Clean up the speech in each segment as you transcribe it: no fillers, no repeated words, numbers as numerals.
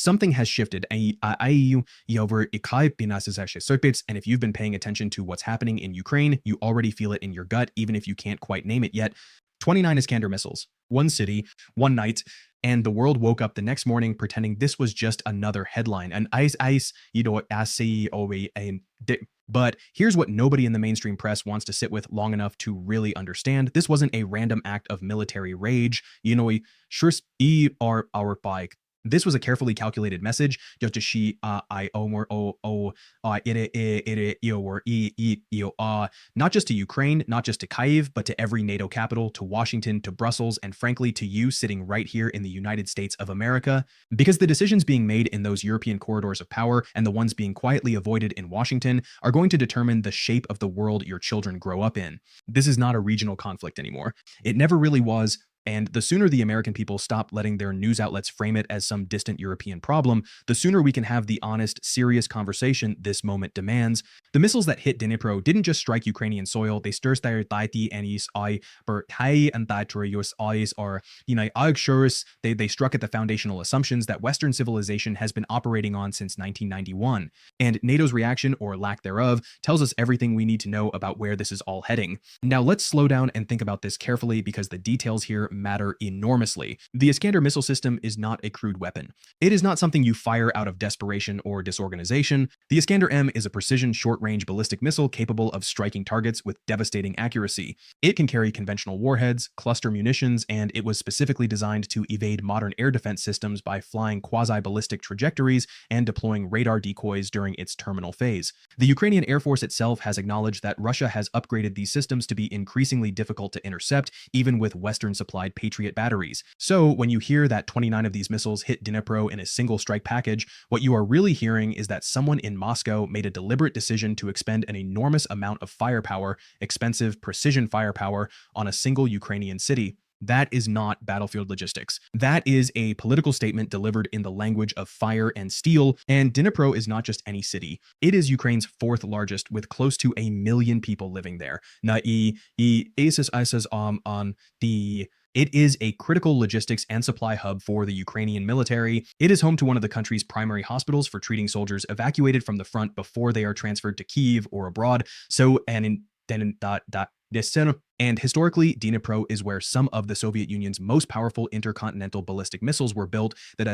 something has shifted. And if you've been paying attention to what's happening in Ukraine, you already feel it in your gut, even if you can't quite name it yet. 29 Iskander missiles, one city, one night, and the world woke up the next morning pretending this was just another headline. An but here's what nobody in the mainstream press wants to sit with long enough to really understand. This wasn't a random act of military rage. Our bike. This was a carefully calculated message. Not just to Ukraine, not just to Kyiv, but to every NATO capital, to Washington, to Brussels, and frankly to you sitting right here in the United States of America. Because the decisions being made in those European corridors of power and the ones being quietly avoided in Washington are going to determine the shape of the world your children grow up in. This is not a regional conflict anymore. It never really was. And the sooner the American people stop letting their news outlets frame it as some distant European problem, the sooner we can have the honest, serious conversation this moment demands. The missiles that hit Dnipro didn't just strike Ukrainian soil, they struck at the foundational assumptions that Western civilization has been operating on since 1991. And NATO's reaction, or lack thereof, tells us everything we need to know about where this is all heading. Now let's slow down and think about this carefully because the details here matter enormously. The Iskander missile system is not a crude weapon. It is not something you fire out of desperation or disorganization. The Iskander M is a precision short-range ballistic missile capable of striking targets with devastating accuracy. It can carry conventional warheads, cluster munitions, and it was specifically designed to evade modern air defense systems by flying quasi-ballistic trajectories and deploying radar decoys during its terminal phase. The Ukrainian Air Force itself has acknowledged that Russia has upgraded these systems to be increasingly difficult to intercept, even with Western supplied Patriot batteries. So when you hear that 29 of these missiles hit Dnipro in a single strike package, what you are really hearing is that someone in Moscow made a deliberate decision to expend an enormous amount of firepower, expensive precision firepower, on a single Ukrainian city. That is not battlefield logistics. That is a political statement delivered in the language of fire and steel, and Dnipro is not just any city. It is Ukraine's fourth largest, with close to 1 million people living there. It is a critical logistics and supply hub for the Ukrainian military. It is home to one of the country's primary hospitals for treating soldiers evacuated from the front before they are transferred to Kyiv or abroad. And historically, Dnipro is where some of the Soviet Union's most powerful intercontinental ballistic missiles were built that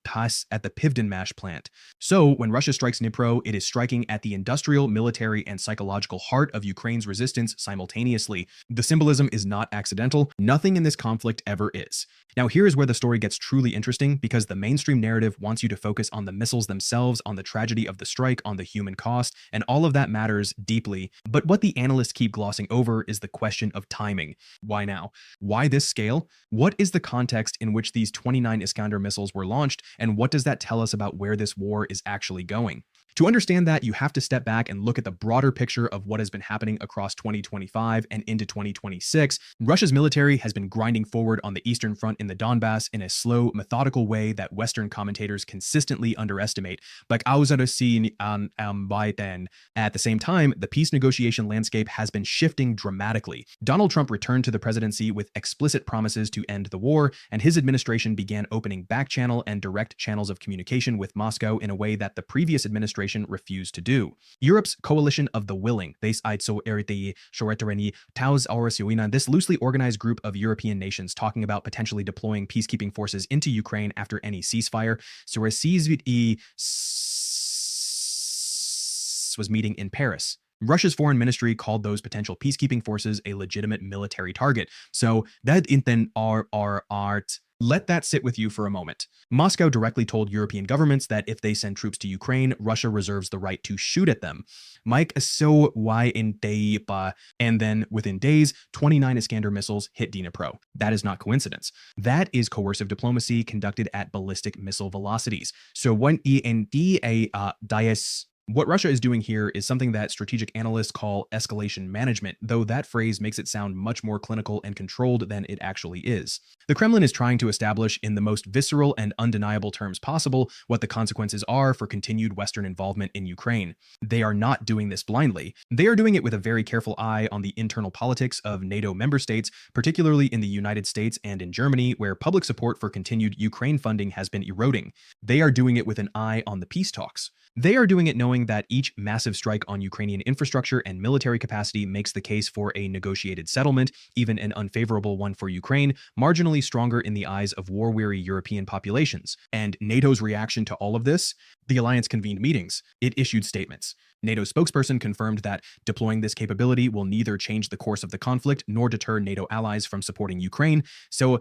pass at the Pivdenmash plant. So when Russia strikes Dnipro, it is striking at the industrial, military, and psychological heart of Ukraine's resistance simultaneously. The symbolism is not accidental. Nothing in this conflict ever is. Now here is where the story gets truly interesting, because the mainstream narrative wants you to focus on the missiles themselves, on the tragedy of the strike, on the human cost, and all of that matters deeply. But what the analysts keep glossing over is the question of timing. Why now? Why this scale? What is the context in which these 29 Iskander missiles were launched, and what does that tell us about where this war is actually going? To understand that, you have to step back and look at the broader picture of what has been happening across 2025 and into 2026. Russia's military has been grinding forward on the Eastern Front in the Donbass in a slow, methodical way that Western commentators consistently underestimate. At the same time, the peace negotiation landscape has been shifting dramatically. Donald Trump returned to the presidency with explicit promises to end the war, and his administration began opening back channel and direct channels of communication with Moscow in a way that the previous administration refused to do. Europe's coalition of the willing, this loosely organized group of European nations talking about potentially deploying peacekeeping forces into Ukraine after any ceasefire, was meeting in Paris. Russia's foreign ministry called those potential peacekeeping forces a legitimate military target. So that then let that sit with you for a moment. Moscow directly told European governments that if they send troops to Ukraine, Russia reserves the right to shoot at them. And then within days, 29 Iskander missiles hit Dnipro. That is not coincidence. That is coercive diplomacy conducted at ballistic missile velocities. So when What Russia is doing here is something that strategic analysts call escalation management, though that phrase makes it sound much more clinical and controlled than it actually is. The Kremlin is trying to establish in the most visceral and undeniable terms possible what the consequences are for continued Western involvement in Ukraine. They are not doing this blindly. They are doing it with a very careful eye on the internal politics of NATO member states, particularly in the United States and in Germany, where public support for continued Ukraine funding has been eroding. They are doing it with an eye on the peace talks. They are doing it knowing that each massive strike on Ukrainian infrastructure and military capacity makes the case for a negotiated settlement, even an unfavorable one for Ukraine, marginally stronger in the eyes of war-weary European populations. And NATO's reaction to all of this? The alliance convened meetings. It issued statements. NATO spokesperson confirmed that deploying this capability will neither change the course of the conflict nor deter NATO allies from supporting Ukraine. So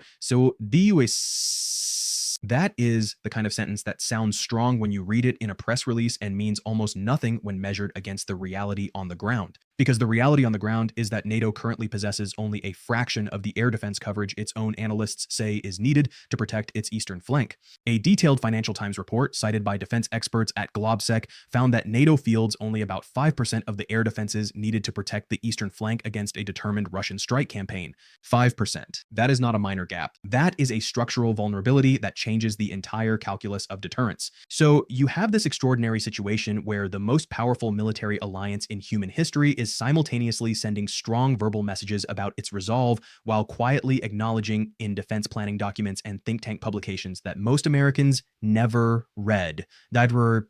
the US. That is the kind of sentence that sounds strong when you read it in a press release and means almost nothing when measured against the reality on the ground. Because the reality on the ground is that NATO currently possesses only a fraction of the air defense coverage its own analysts say is needed to protect its eastern flank. A detailed Financial Times report cited by defense experts at Globsec found that NATO fields only about 5% of the air defenses needed to protect the eastern flank against a determined Russian strike campaign. 5%. That is not a minor gap. That is a structural vulnerability that changes the entire calculus of deterrence. So you have this extraordinary situation where the most powerful military alliance in human history is simultaneously sending strong verbal messages about its resolve while quietly acknowledging in defense planning documents and think tank publications that most Americans never read, that were,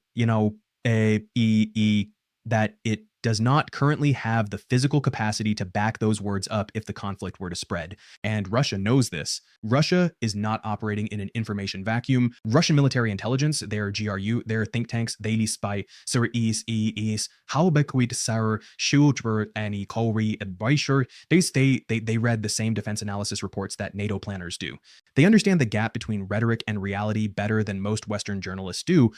that it does not currently have the physical capacity to back those words up if the conflict were to spread. And Russia knows this. Russia is not operating in an information vacuum. Russian military intelligence, their GRU, their think tanks, they spy Sir is how bequid Sir Shultber and Colry advisor. They read the same defense analysis reports that NATO planners do. They understand the gap between rhetoric and reality better than most Western journalists do.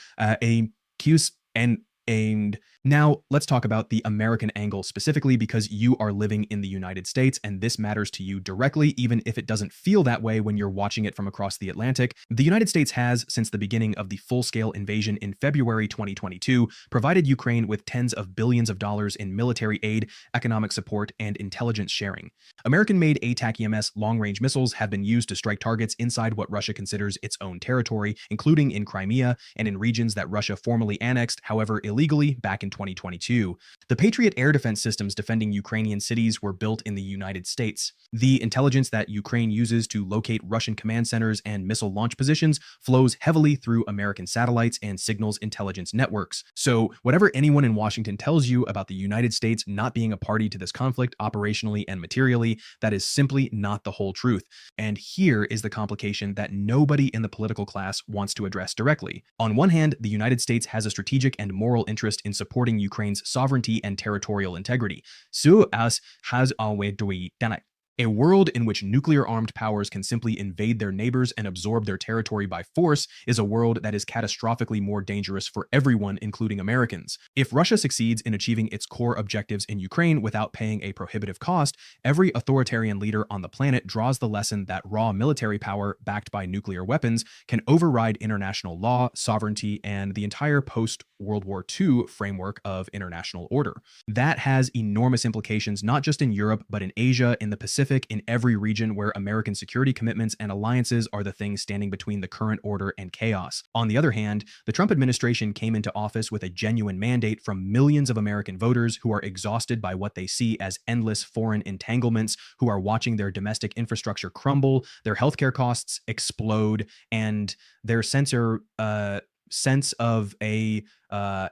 And now let's talk about the American angle specifically, because you are living in the United States and this matters to you directly, even if it doesn't feel that way when you're watching it from across the Atlantic. The United States has, since the beginning of the full-scale invasion in February 2022, provided Ukraine with tens of billions of dollars in military aid, economic support, and intelligence sharing. American-made ATACMS long-range missiles have been used to strike targets inside what Russia considers its own territory, including in Crimea and in regions that Russia formally annexed, however illegally, back in 2022. The Patriot air defense systems defending Ukrainian cities were built in the United States. The intelligence that Ukraine uses to locate Russian command centers and missile launch positions flows heavily through American satellites and signals intelligence networks. So whatever anyone in Washington tells you about the United States not being a party to this conflict operationally and materially, that is simply not the whole truth. And here is the complication that nobody in the political class wants to address directly. On one hand, the United States has a strategic and moral interest in supporting Ukraine's sovereignty and territorial integrity. So as has always done it. A world in which nuclear-armed powers can simply invade their neighbors and absorb their territory by force is a world that is catastrophically more dangerous for everyone, including Americans. If Russia succeeds in achieving its core objectives in Ukraine without paying a prohibitive cost, every authoritarian leader on the planet draws the lesson that raw military power backed by nuclear weapons can override international law, sovereignty, and the entire post-World War II framework of international order. That has enormous implications not just in Europe, but in Asia, in the Pacific, in every region where American security commitments and alliances are the things standing between the current order and chaos. On the other hand, the Trump administration came into office with a genuine mandate from millions of American voters who are exhausted by what they see as endless foreign entanglements, who are watching their domestic infrastructure crumble, their healthcare costs explode, and their sense of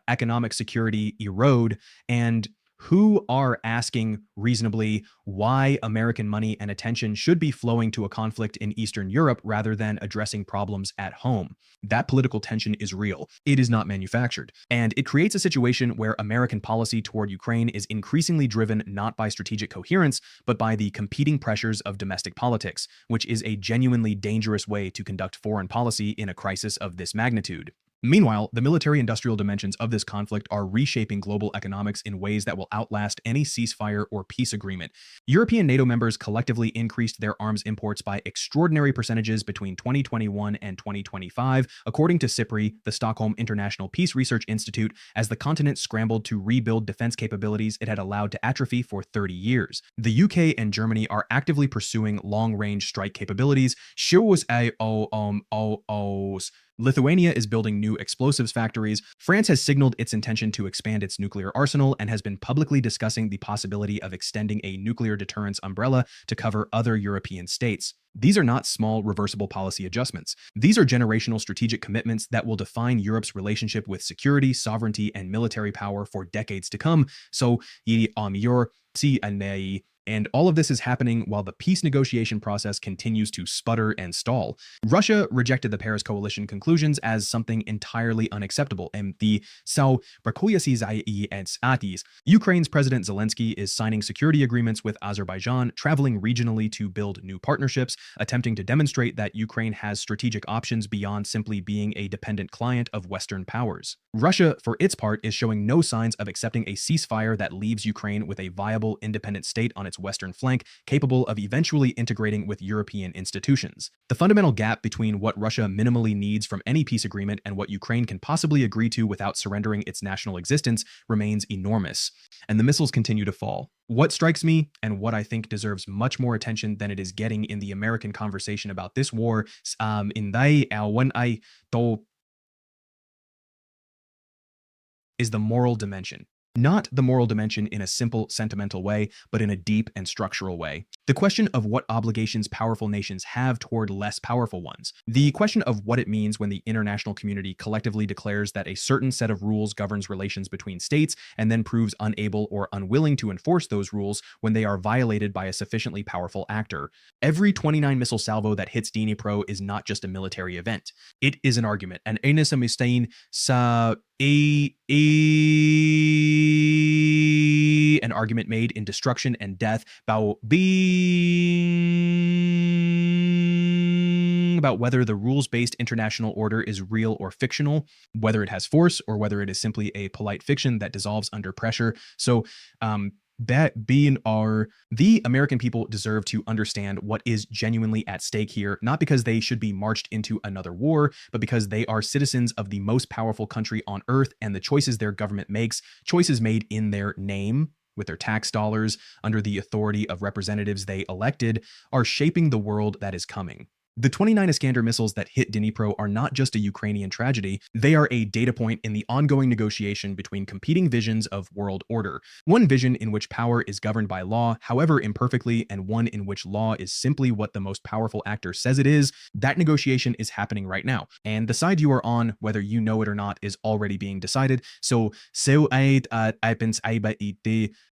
economic security erode, and who are asking reasonably why American money and attention should be flowing to a conflict in Eastern Europe rather than addressing problems at home. That political tension is real. It is not manufactured. And it creates a situation where American policy toward Ukraine is increasingly driven not by strategic coherence, but by the competing pressures of domestic politics, which is a genuinely dangerous way to conduct foreign policy in a crisis of this magnitude. Meanwhile, the military-industrial dimensions of this conflict are reshaping global economics in ways that will outlast any ceasefire or peace agreement. European NATO members collectively increased their arms imports by extraordinary percentages between 2021 and 2025, according to SIPRI, the Stockholm International Peace Research Institute, as the continent scrambled to rebuild defense capabilities it had allowed to atrophy for 30 years. The UK and Germany are actively pursuing long-range strike capabilities. Lithuania is building new explosives factories. France has signaled its intention to expand its nuclear arsenal and has been publicly discussing the possibility of extending a nuclear deterrence umbrella to cover other European states. These are not small reversible policy adjustments. These are generational strategic commitments that will define Europe's relationship with security, sovereignty, and military power for decades to come. And all of this is happening while the peace negotiation process continues to sputter and stall. Russia rejected the Paris Coalition conclusions as something entirely unacceptable, and Ukraine's President Zelensky is signing security agreements with Azerbaijan, traveling regionally to build new partnerships, attempting to demonstrate that Ukraine has strategic options beyond simply being a dependent client of Western powers. Russia, for its part, is showing no signs of accepting a ceasefire that leaves Ukraine with a viable, independent state on its western flank, capable of eventually integrating with European institutions. The fundamental gap between what Russia minimally needs from any peace agreement and what Ukraine can possibly agree to without surrendering its national existence remains enormous, and the missiles continue to fall. What strikes me, and what I think deserves much more attention than it is getting in the American conversation about this war, is the moral dimension. Not the moral dimension in a simple, sentimental way, but in a deep and structural way. The question of what obligations powerful nations have toward less powerful ones. The question of what it means when the international community collectively declares that a certain set of rules governs relations between states and then proves unable or unwilling to enforce those rules when they are violated by a sufficiently powerful actor. Every 29 missile salvo that hits Dnipro is not just a military event. It is an argument. And an argument made in destruction and death about whether the rules-based international order is real or fictional, whether it has force or whether it is simply a polite fiction that dissolves under pressure. So, the American people deserve to understand what is genuinely at stake here, not because they should be marched into another war, but because they are citizens of the most powerful country on earth, and the choices their government makes, choices made in their name, with their tax dollars, under the authority of representatives they elected, are shaping the world that is coming. The 29 Iskander missiles that hit Dnipro are not just a Ukrainian tragedy, they are a data point in the ongoing negotiation between competing visions of world order. One vision in which power is governed by law, however imperfectly, and one in which law is simply what the most powerful actor says it is. That negotiation is happening right now, and the side you are on, whether you know it or not, is already being decided.